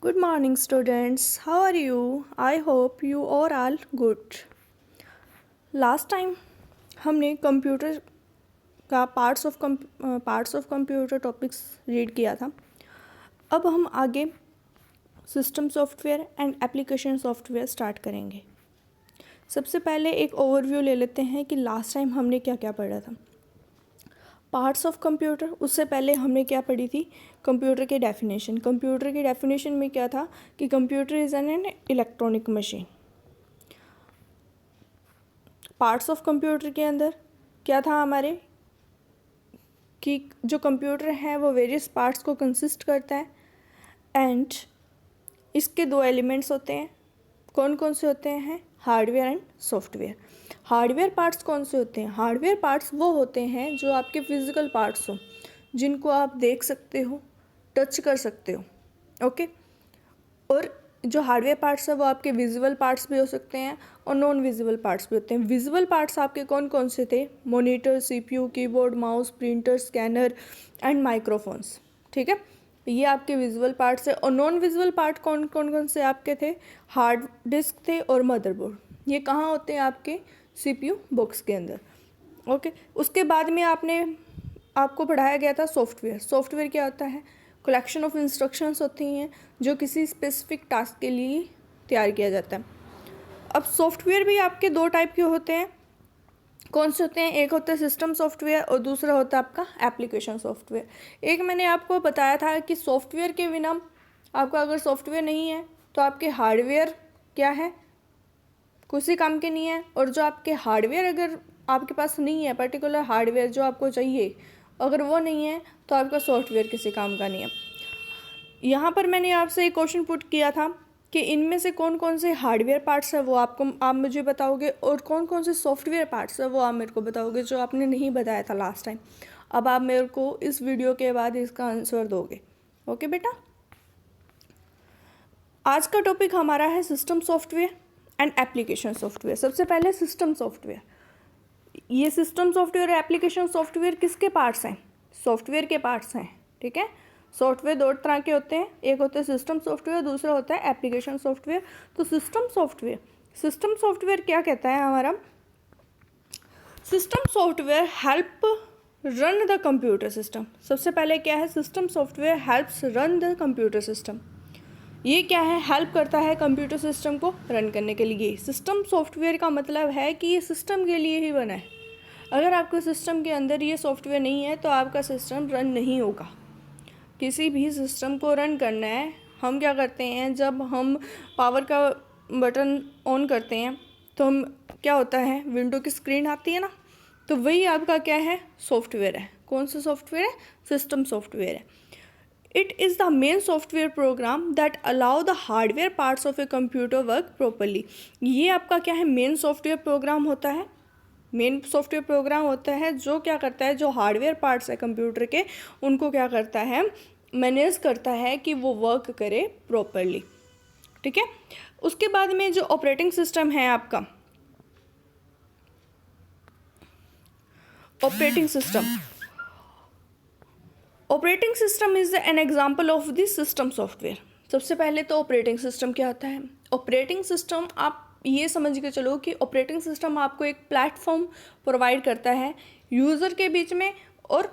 Good morning, students. How are you? I hope you are all good. Last time हमने computer का parts of computer topics read किया था. अब हम आगे system software and application software start करेंगे. सबसे पहले एक ओवरव्यू ले लेते हैं कि लास्ट टाइम हमने क्या क्या पढ़ा था. पार्ट्स ऑफ कंप्यूटर, उससे पहले हमने क्या पढ़ी थी, कंप्यूटर की डेफिनेशन. कंप्यूटर की डेफिनेशन में क्या था कि computer is an electronic machine. Parts of computer के अंदर क्या था हमारे कि जो कंप्यूटर है वो वेरियस पार्ट्स को कंसिस्ट करता है एंड इसके दो एलिमेंट्स होते हैं. कौन कौन से होते हैं? Hardware and software. Hardware parts कौन से होते हैं? हार्डवेयर पार्ट्स वो होते हैं जो आपके फिजिकल पार्ट्स हो, जिनको आप देख सकते हो, टच कर सकते हो. ओके. और जो हार्डवेयर पार्ट्स है वो आपके विजुअल पार्ट्स भी हो सकते हैं और नॉन विजुअल पार्ट्स भी होते हैं. विजुअल पार्ट्स आपके कौन कौन से थे? Monitor, CPU, keyboard, mouse, printer, scanner and microphones. ठीक है, ये आपके विजुअल पार्ट्स है. और नॉन विजुअल पार्ट कौन कौन से आपके थे? हार्ड डिस्क थे और मदरबोर्ड. ये कहाँ होते हैं? आपके सीपीयू बॉक्स के अंदर. ओके. उसके बाद में आपको पढ़ाया गया था सॉफ्टवेयर. सॉफ्टवेयर क्या होता है? कलेक्शन ऑफ इंस्ट्रक्शंस होती हैं जो किसी स्पेसिफिक टास्क के लिए तैयार किया जाता है. अब सॉफ्टवेयर भी आपके दो टाइप के होते हैं. कौन से होते हैं? एक होता है सिस्टम सॉफ्टवेयर और दूसरा होता है आपका एप्लीकेशन सॉफ्टवेयर. एक मैंने आपको बताया था कि सॉफ्टवेयर के बिना आपका अगर सॉफ्टवेयर नहीं है तो आपके हार्डवेयर क्या है? किसी काम के नहीं है. और जो आपके हार्डवेयर अगर आपके पास नहीं है, पर्टिकुलर हार्डवेयर जो आपको चाहिए, अगर वो नहीं है तो आपका सॉफ्टवेयर किसी काम का नहीं है. यहाँ पर मैंने आपसे एक क्वेश्चन पुट किया था कि इनमें से कौन कौन से हार्डवेयर पार्ट्स है वो आप मुझे बताओगे और कौन कौन से सॉफ्टवेयर पार्ट्स है वो आप मेरे को बताओगे, जो आपने नहीं बताया था लास्ट टाइम. अब आप मेरे को इस वीडियो के बाद इसका आंसर दोगे. ओके बेटा. आज का टॉपिक हमारा है system software and application software. सबसे पहले सिस्टम सॉफ्टवेयर. ये सिस्टम सॉफ्टवेयर और एप्लीकेशन सॉफ्टवेयर किसके पार्ट्स हैं? सॉफ्टवेयर के पार्ट्स हैं. ठीक है. सॉफ्टवेयर दो तरह के होते हैं, एक होता है सिस्टम सॉफ्टवेयर, दूसरा होता है एप्लीकेशन सॉफ्टवेयर. तो सिस्टम सॉफ्टवेयर क्या कहता है हमारा? System software help run the computer system. सबसे पहले क्या है? System software helps run the computer system. ये क्या है? हेल्प करता है कंप्यूटर सिस्टम को रन करने के लिए. सिस्टम सॉफ्टवेयर का मतलब है कि ये सिस्टम के लिए ही बना है. अगर आपके सिस्टम के अंदर ये सॉफ्टवेयर नहीं है तो आपका सिस्टम रन नहीं होगा. किसी भी सिस्टम को रन करना है, हम क्या करते हैं, जब हम पावर का बटन ऑन करते हैं तो हम क्या होता है, विंडो की स्क्रीन आती है ना, तो वही आपका क्या है? सॉफ्टवेयर है. कौन सा सॉफ्टवेयर है? सिस्टम सॉफ्टवेयर है. It is the main software program that allow the hardware parts of a computer work properly. ये आपका क्या है? मेन सॉफ्टवेयर प्रोग्राम होता है. मेन सॉफ्टवेयर प्रोग्राम होता है जो क्या करता है, जो हार्डवेयर पार्ट्स है कंप्यूटर के, उनको क्या करता है? मैनेज करता है कि वो वर्क करे प्रॉपरली. ठीक है. उसके बाद में जो ऑपरेटिंग सिस्टम है आपका, operating system is an example of the system software. सबसे पहले तो ऑपरेटिंग सिस्टम क्या होता है? ऑपरेटिंग सिस्टम, आप ये समझ के चलो कि ऑपरेटिंग सिस्टम आपको एक प्लेटफॉर्म प्रोवाइड करता है यूज़र के बीच में और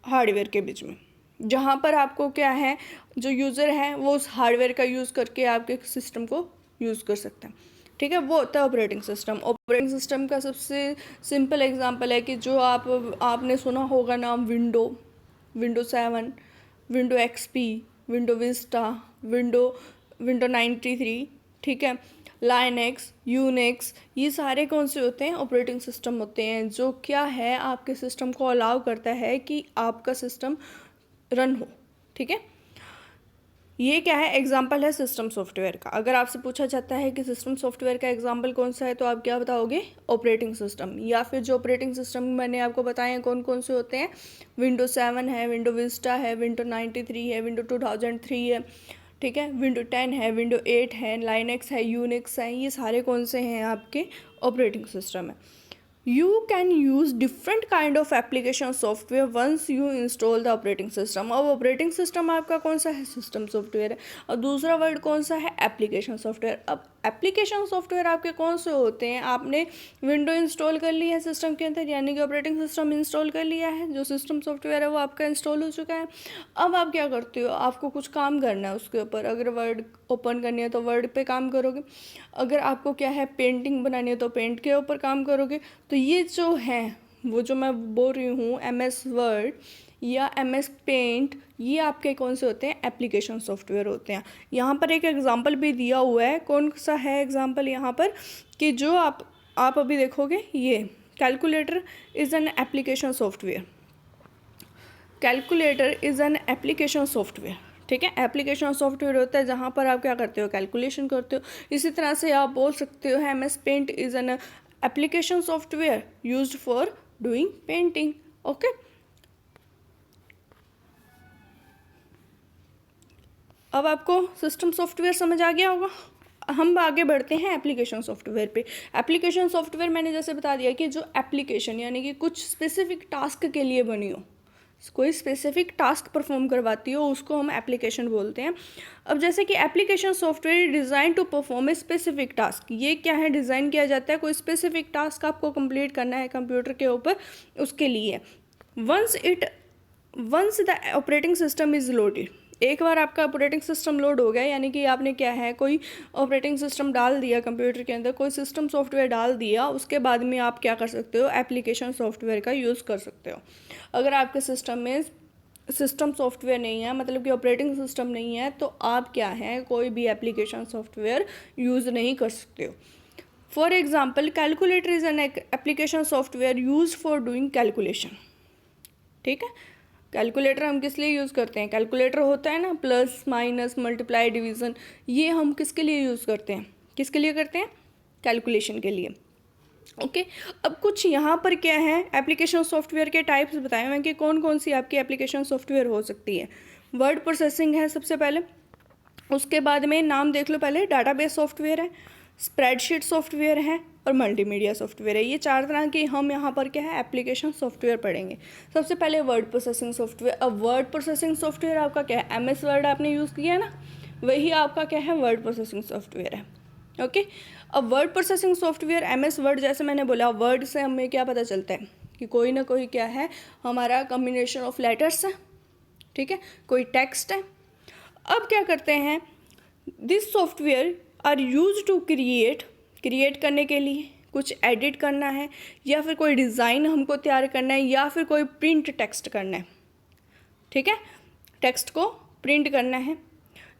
हार्डवेयर के बीच में, जहाँ पर आपको क्या है, जो यूज़र है वो उस हार्डवेयर का यूज़ करके आपके सिस्टम को यूज़ कर सकते हैं. ठीक है, वो होता है ऑपरेटिंग सिस्टम. ऑपरेटिंग सिस्टम का सबसे सिंपल एग्जांपल है कि जो आपने सुना होगा नाम window 7, window XP, window Vista, window 93. ठीक है. लाइनक्स, यूनिक्स, ये सारे कौन से होते हैं? ऑपरेटिंग सिस्टम होते हैं, जो क्या है, आपके सिस्टम को अलाउ करता है कि आपका सिस्टम रन हो. ठीक है. ये क्या है? एग्जाम्पल है सिस्टम सॉफ्टवेयर का. अगर आपसे पूछा जाता है कि सिस्टम सॉफ्टवेयर का एग्जाम्पल कौन सा है, तो आप क्या बताओगे? Operating system. या फिर जो ऑपरेटिंग सिस्टम मैंने आपको बताए हैं कौन कौन से होते हैं, विंडो 7 है, विंडो विस्टा है, विंडो 93 है, विंडो 2003 है. ठीक है. विंडो 10 है, विंडो 8 है, लाइनक्स है, यूनिक्स है. ये सारे कौन से हैं? आपके ऑपरेटिंग सिस्टम है. You can use different kind of application software once you install the operating system. अब ऑपरेटिंग सिस्टम आपका कौन सा है, सिस्टम सॉफ्टवेयर है, और दूसरा वर्ड कौन सा है, एप्लीकेशन सॉफ्टवेयर. अब एप्लीकेशन सॉफ्टवेयर आपके कौन से होते हैं, आपने विंडो इंस्टॉल कर ली है सिस्टम के अंदर, यानी कि ऑपरेटिंग सिस्टम इंस्टॉल कर लिया है, जो सिस्टम सॉफ्टवेयर है वो आपका इंस्टॉल हो चुका है. अब आप क्या करते हो, आपको कुछ काम करना है उसके ऊपर. अगर वर्ड ओपन करनी है तो वर्ड पे काम करोगे, अगर आपको क्या है पेंटिंग बनानी है तो पेंट के ऊपर काम करोगे. तो ये जो है वो जो मैं बोल रही हूँ MS वर्ड या MS पेंट, ये आपके कौन से होते हैं, एप्लीकेशन सॉफ्टवेयर होते हैं. यहाँ पर एक एग्जांपल भी दिया हुआ है, कौन सा है एग्जांपल यहाँ पर, कि जो आप अभी देखोगे, ये calculator is an application software. Calculator is an application software. ठीक है, एप्लीकेशन सॉफ्टवेयर होता है जहाँ पर आप क्या करते हो, कैलकुलेशन करते हो. इसी तरह से आप बोल सकते हो MS paint is an application software used for doing painting. Okay, अब आपको सिस्टम सॉफ्टवेयर समझ आ गया होगा. हम आगे बढ़ते हैं एप्लीकेशन सॉफ्टवेयर पे. एप्लीकेशन सॉफ्टवेयर मैंने जैसे बता दिया कि जो एप्लीकेशन यानी कि कुछ स्पेसिफिक टास्क के लिए बनी हो, कोई स्पेसिफिक टास्क परफॉर्म करवाती हो, उसको हम एप्लीकेशन बोलते हैं. अब जैसे कि application software designed to perform a specific task, ये क्या है, डिज़ाइन किया जाता है कोई स्पेसिफिक टास्क आपको कंप्लीट करना है कंप्यूटर के ऊपर, उसके लिए. Once the operating system is loaded, एक बार आपका ऑपरेटिंग सिस्टम लोड हो गया, यानी कि आपने क्या है कोई ऑपरेटिंग सिस्टम डाल दिया कंप्यूटर के अंदर, कोई सिस्टम सॉफ्टवेयर डाल दिया, उसके बाद में आप क्या कर सकते हो, एप्लीकेशन सॉफ्टवेयर का यूज़ कर सकते हो. अगर आपके सिस्टम में सिस्टम सॉफ्टवेयर नहीं है, मतलब कि ऑपरेटिंग सिस्टम नहीं है, तो आप क्या है कोई भी एप्लीकेशन सॉफ्टवेयर यूज़ नहीं कर सकते हो. For example, calculator is an application software use for doing calculation. ठीक है, कैलकुलेटर हम किस लिए यूज़ करते हैं, कैलकुलेटर होता है ना, प्लस माइनस मल्टीप्लाई डिवीज़न, ये हम किसके लिए यूज़ करते हैं, किसके लिए करते हैं, कैलकुलेशन के लिए. ओके, अब कुछ यहाँ पर क्या है, एप्लीकेशन सॉफ्टवेयर के टाइप्स बताए हुए हैं कि कौन कौन सी आपकी एप्लीकेशन सॉफ्टवेयर हो सकती है. वर्ड प्रोसेसिंग है सबसे पहले, उसके बाद में नाम देख लो पहले, डाटाबेस सॉफ्टवेयर है, स्प्रेडशीट सॉफ्टवेयर है, और मल्टीमीडिया सॉफ्टवेयर है. ये चार तरह के हम यहाँ पर क्या है एप्लीकेशन सॉफ्टवेयर पढ़ेंगे. सबसे पहले वर्ड प्रोसेसिंग सॉफ्टवेयर. अब वर्ड प्रोसेसिंग सॉफ्टवेयर आपका क्या है, MS वर्ड आपने यूज़ किया है ना, वही आपका क्या है वर्ड प्रोसेसिंग सॉफ्टवेयर है. ओके, अब word processing software MS word, जैसे मैंने बोला, वर्ड से हमें क्या पता चलता है कि कोई ना कोई क्या है हमारा कम्बिनेशन ऑफ लेटर्स है. ठीक है, कोई टेक्स्ट है. अब क्या करते हैं, this software are use to create करने के लिए, कुछ एडिट करना है, या फिर कोई डिज़ाइन हमको तैयार करना है, या फिर कोई प्रिंट टेक्स्ट करना है. ठीक है, टेक्स्ट को प्रिंट करना है.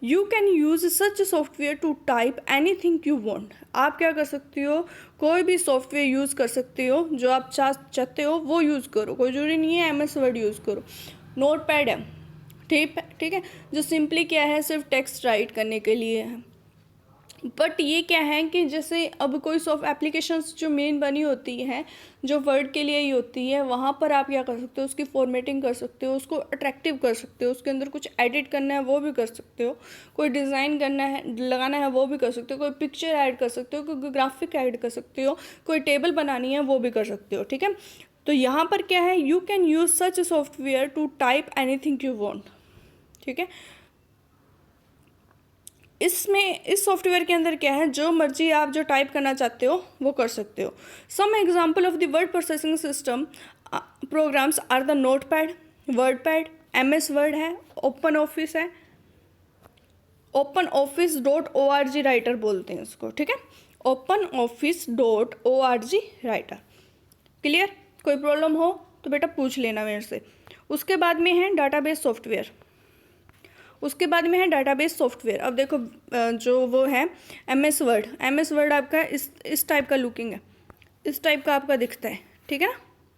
You can use such software to type anything you want. आप क्या कर सकते हो, कोई भी सॉफ्टवेयर यूज़ कर सकते हो, जो आप चाहते हो वो यूज़ करो. कोई जरूरी नहीं है MS वर्ड यूज़ करो. नोट पैड है, ठीक है, जो सिंपली क्या है सिर्फ टेक्स्ट राइट करने के लिए है. बट ये क्या है कि जैसे अब कोई सॉफ्ट एप्लीकेशंस जो मेन बनी होती है, जो वर्ड के लिए ही होती है, वहाँ पर आप क्या कर सकते हो, उसकी फॉर्मेटिंग कर सकते हो, उसको अट्रैक्टिव कर सकते हो, उसके अंदर कुछ एडिट करना है वो भी कर सकते हो, कोई डिज़ाइन करना है लगाना है वो भी कर सकते हो, कोई पिक्चर ऐड कर सकते हो, कोई ग्राफिक ऐड कर सकते हो, कोई टेबल बनानी है वो भी कर सकते हो. ठीक है, तो यहाँ पर क्या है, you can use such software to type anything you want. ठीक है, इसमें इस सॉफ्टवेयर के अंदर क्या है, जो मर्जी आप जो टाइप करना चाहते हो वो कर सकते हो. Some example of the word processing system programs are the Notepad, WordPad, MS Word है, ओपन ऑफिस है, OpenOffice.org राइटर बोलते हैं इसको. ठीक है, OpenOffice.org राइटर. क्लियर, कोई प्रॉब्लम हो तो बेटा पूछ लेना मेरे से. उसके बाद में है डाटाबेस सॉफ्टवेयर. अब देखो जो वो है MS वर्ड आपका इस टाइप का लुकिंग है, इस टाइप का आपका दिखता है. ठीक है ना,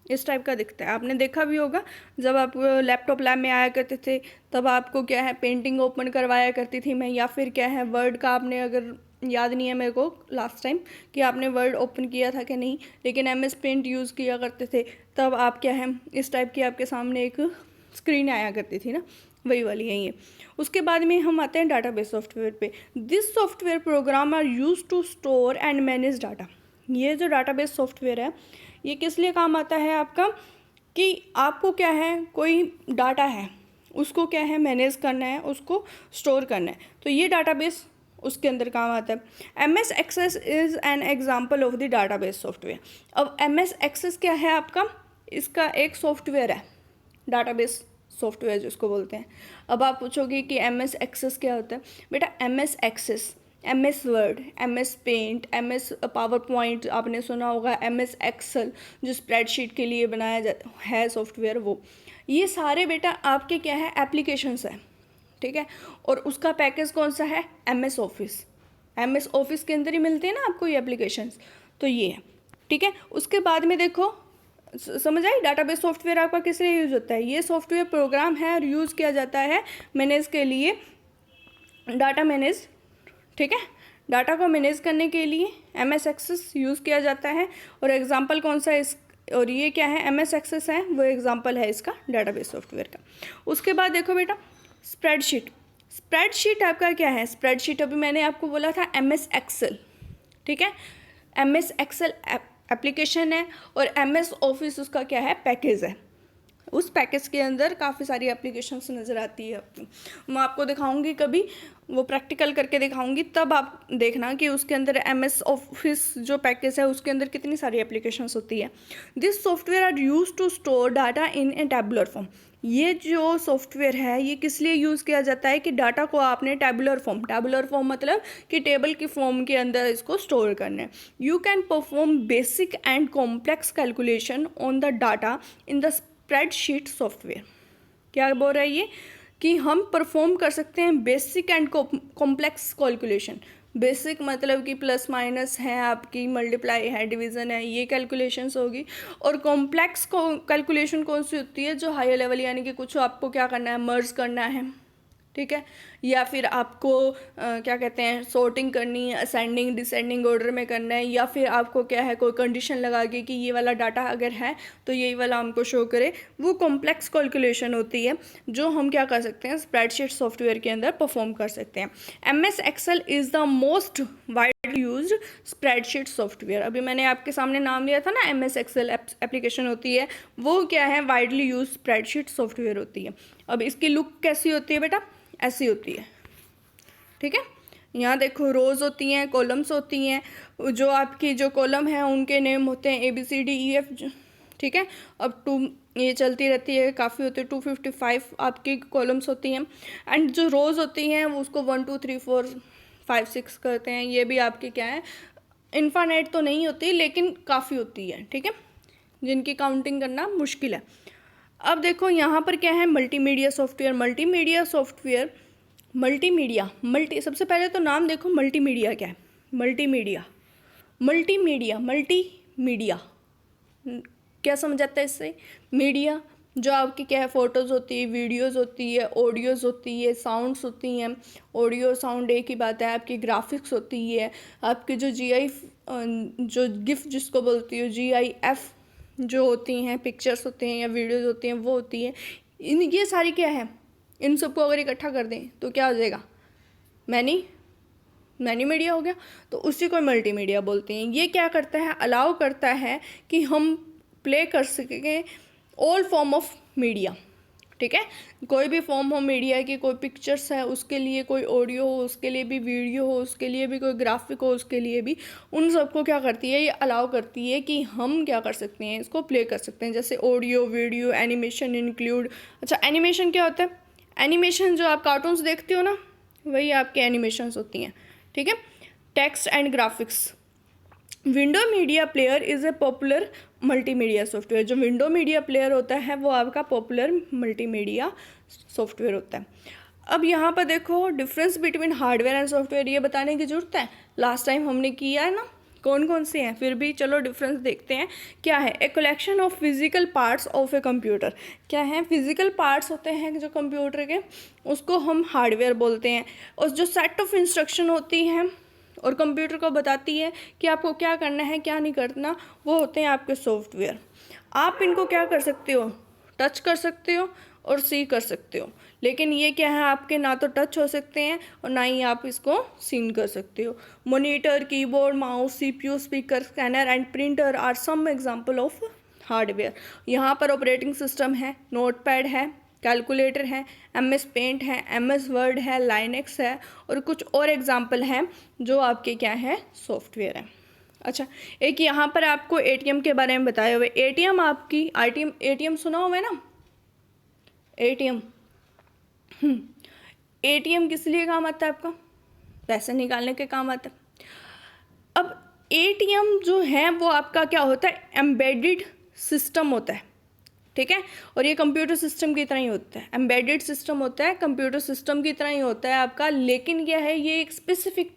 इस टाइप का दिखता है. आपने देखा भी होगा जब आप लैपटॉप लैब में आया करते थे, तब आपको क्या है पेंटिंग ओपन करवाया करती थी मैं, या फिर क्या है वर्ड का आपने, अगर याद नहीं है मेरे को लास्ट टाइम कि आपने वर्ड ओपन किया था कि नहीं, लेकिन MS पेंट यूज़ किया करते थे, तब आप क्या है इस टाइप की आपके सामने एक स्क्रीन आया करती थी ना, वही वाली है ये. उसके बाद में हम आते हैं डाटाबेस सॉफ्टवेयर पे. This software program are use to store and manage data. ये जो डाटाबेस सॉफ्टवेयर है ये किस लिए काम आता है आपका, कि आपको क्या है, कोई डाटा है उसको क्या है मैनेज करना है, उसको स्टोर करना है, तो ये डाटाबेस उसके अंदर काम आता है। MS Access is an example of the database software. अब MS एक्सेस क्या है आपका, इसका एक सॉफ्टवेयर है, डाटाबेस सॉफ्टवेयर जिसको बोलते हैं। अब आप पूछोगे कि MS एक्सेस क्या होता है, बेटा MS Access, MS Word, MS Paint, MS PowerPoint आपने सुना होगा, MS एक्सेल जो स्प्रेडशीट के लिए बनाया जाता है सॉफ्टवेयर, वो ये सारे बेटा आपके क्या है एप्लीकेशंस है, ठीक है। और उसका पैकेज कौन सा है, MS ऑफिस। MS ऑफिस के अंदर ही मिलते हैं ना आपको ये एप्लीकेशंस, तो ये है, ठीक है। उसके बाद में देखो, समझ आई, डाटाबेस सॉफ्टवेयर आपका किस लिए यूज़ होता है, ये सॉफ्टवेयर प्रोग्राम है और यूज़ किया जाता है मैनेज के लिए, डाटा मैनेज, ठीक है, डाटा को मैनेज करने के लिए MS एक्सेस यूज़ किया जाता है। और एग्जांपल कौन सा है इस, और ये क्या है MS एक्सेस है, वो एग्जांपल है इसका डाटाबेस सॉफ्टवेयर का। उसके बाद देखो बेटा स्प्रेडशीट। स्प्रेडशीट आपका क्या है, स्प्रेडशीट अभी मैंने आपको बोला था MS एक्सेल, ठीक है, MS एक्सेल एप्लीकेशन है और MS ऑफिस उसका क्या है पैकेज है। उस पैकेज के अंदर काफ़ी सारी एप्लीकेशंस नज़र आती है आपको, मैं आपको दिखाऊंगी कभी, वो प्रैक्टिकल करके दिखाऊंगी, तब आप देखना कि उसके अंदर MS ऑफिस जो पैकेज है उसके अंदर कितनी सारी एप्लीकेशंस होती है। This software are use to store data in a tabular form. ये जो सॉफ्टवेयर है ये किस लिए यूज़ किया जाता है, कि डाटा को आपने टैबुलर फॉर्म मतलब कि टेबल की फॉर्म के अंदर इसको स्टोर करना है। You can perform basic and complex calculation on the data in the spreadsheet software. क्या बोल रहा है ये, कि हम परफॉर्म कर सकते हैं basic and complex calculation. Basic मतलब कि प्लस माइनस है आपकी, मल्टीप्लाई है, डिवीज़न है, ये कैलकुलेशंस होगी। और कॉम्प्लेक्स कैलकुलेशन कौन सी होती है, जो हायर लेवल, यानी कि कुछ आपको क्या करना है, मर्ज करना है, ठीक है, या फिर आपको क्या कहते हैं सॉर्टिंग करनी है, असेंडिंग डिसेंडिंग ऑर्डर में करना है, या फिर आपको क्या है कोई कंडीशन लगा के कि ये वाला डाटा अगर है तो यही वाला हमको शो करे, वो कॉम्प्लेक्स कैलकुलेशन होती है जो हम क्या कर सकते हैं स्प्रेडशीट सॉफ्टवेयर के अंदर परफॉर्म कर सकते हैं। MS Excel is the most widely used spreadsheet software. अभी मैंने आपके सामने नाम लिया था ना, MS एक्सेल एप्लीकेशन होती है, वो क्या है वाइडली यूज स्प्रेडशीट सॉफ्टवेयर होती है। अब इसकी लुक कैसी होती है बेटा, ऐसी होती है, ठीक है। यहाँ देखो रोज़ होती हैं, कॉलम्स होती हैं, जो आपकी जो कॉलम है उनके नेम होते हैं ABCDEF, ठीक है। अब ये चलती रहती है, काफ़ी होती है, 255 आपकी कॉलम्स होती हैं। एंड जो रोज़ होती हैं वो उसको 1 2 3 4 5 6 करते हैं, ये भी आपकी क्या है इन्फानेट तो नहीं होती लेकिन काफ़ी होती है, ठीक है, जिनकी काउंटिंग करना मुश्किल है। अब देखो यहाँ पर क्या है मल्टीमीडिया सॉफ्टवेयर। सबसे पहले तो नाम देखो मल्टीमीडिया क्या है, मल्टीमीडिया क्या समझ आता है इससे, मीडिया जो आपकी क्या है फ़ोटोज़ होती है, वीडियोज़ होती है, ऑडियोज़ होती है, साउंड्स होती हैं, ऑडियो साउंड एक ही बात है, आपकी ग्राफिक्स होती है, आपकी जो जो गिफ जिसको बोलती हो GIF जो होती हैं, पिक्चर्स होते हैं या वीडियोज़ होती हैं वो होती हैं, ये सारी क्या है, इन सबको अगर इकट्ठा कर दें तो क्या हो जाएगा, मैनी मीडिया हो गया, तो उसी को मल्टीमीडिया बोलते हैं। ये क्या करता है, अलाउ करता है कि हम प्ले कर सकें ऑल फॉर्म ऑफ मीडिया, ठीक है, कोई भी फॉर्म हो मीडिया की, कोई पिक्चर्स है उसके लिए, कोई ऑडियो हो उसके लिए भी, वीडियो हो उसके लिए भी, कोई ग्राफिक हो उसके लिए भी, उन सबको क्या करती है ये अलाउ करती है कि हम क्या कर सकते हैं, इसको प्ले कर सकते हैं। जैसे ऑडियो, वीडियो, एनिमेशन इंक्लूड। अच्छा, एनिमेशन क्या होता है, एनिमेशन जो आप कार्टून्स देखते हो ना वही आपके एनिमेशंस होती हैं, ठीक है। Text and graphics. Window media player is a popular multimedia software. जो विंडो मीडिया प्लेयर होता है वो आपका पॉपुलर मल्टीमीडिया सॉफ्टवेयर होता है। अब यहाँ पर देखो difference between hardware and software, ये बताने की ज़रूरत है, लास्ट टाइम हमने किया है ना, कौन कौन से हैं, फिर भी चलो डिफरेंस देखते हैं क्या है। A collection of physical parts of a computer. क्या है, फिजिकल पार्ट्स होते हैं जो कंप्यूटर के, उसको हम हार्डवेयर बोलते हैं। और जो सेट ऑफ इंस्ट्रक्शन होती हैं और कंप्यूटर को बताती है कि आपको क्या करना है क्या नहीं करना, वो होते हैं आपके सॉफ्टवेयर। आप इनको क्या कर सकते हो, टच कर सकते हो और सी कर सकते हो, लेकिन ये क्या है, आपके ना तो टच हो सकते हैं और ना ही आप इसको सीन कर सकते हो। Monitor, keyboard, mouse, CPU, speaker, scanner and printer are some example of hardware. यहाँ पर ऑपरेटिंग सिस्टम है, नोटपैड है, कैलकुलेटर है, MS पेंट है, MS वर्ड है, लाइनेक्स है और कुछ और एग्जांपल हैं जो आपके क्या है, सॉफ्टवेयर है। अच्छा, एक यहाँ पर आपको ATM के बारे में बताया हुआ है। ATM आपकी ATM सुना हुआ है ना, ATM। ATM किस लिए काम आता है आपका, पैसे निकालने के काम आता है। अब ATM जो है वो आपका क्या होता है, एम्बेडेड सिस्टम होता है, ठीक है। और ये कंप्यूटर सिस्टम की तरह ही होता है, एम्बेडेड सिस्टम होता है, कंप्यूटर सिस्टम की तरह ही होता है आपका। लेकिन क्या है, ये एक स्पेसिफिक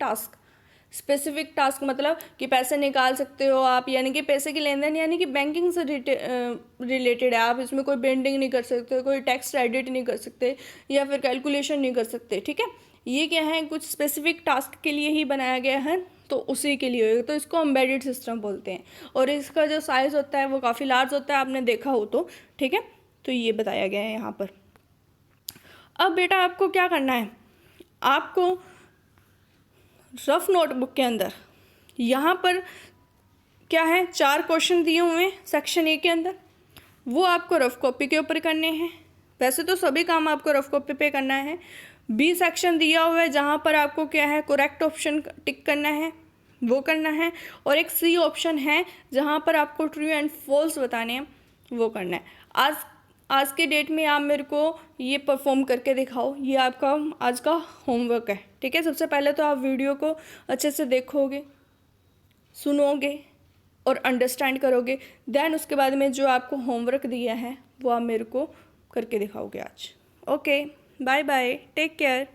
टास्क मतलब कि पैसे निकाल सकते हो आप, यानी कि पैसे की लेन देन, यानी कि बैंकिंग से रिलेटेड है। आप इसमें कोई पेंटिंग नहीं कर सकते, कोई टेक्स्ट एडिट नहीं कर सकते या फिर कैलकुलेशन नहीं कर सकते, ठीक है। ये क्या है, कुछ स्पेसिफिक टास्क के लिए ही बनाया गया है, तो उसी के लिए होगा, तो इसको एम्बेडेड सिस्टम बोलते हैं। और इसका जो साइज़ होता है वो काफ़ी लार्ज होता है, आपने देखा हो तो, ठीक है। तो ये बताया गया है यहाँ पर। अब बेटा आपको क्या करना है, आपको रफ नोटबुक के अंदर यहाँ पर क्या है, 4 क्वेश्चन दिए हुए हैं सेक्शन A के अंदर, वो आपको रफ कॉपी के ऊपर करने हैं। वैसे तो सभी काम आपको रफ कॉपी पे करना है। B सेक्शन दिया हुआ है जहाँ पर आपको क्या है, करेक्ट ऑप्शन टिक करना है, वो करना है। और एक C ऑप्शन है जहाँ पर आपको ट्रू एंड फॉल्स बताने हैं, वो करना है। आज के डेट में आप मेरे को ये परफॉर्म करके दिखाओ, ये आपका आज का होमवर्क है, ठीक है। सबसे पहले तो आप वीडियो को अच्छे से देखोगे, सुनोगे और अंडरस्टैंड करोगे, देन उसके बाद में जो आपको होमवर्क दिया है वो आप मेरे को करके दिखाओगे आज। Okay, bye bye, take care.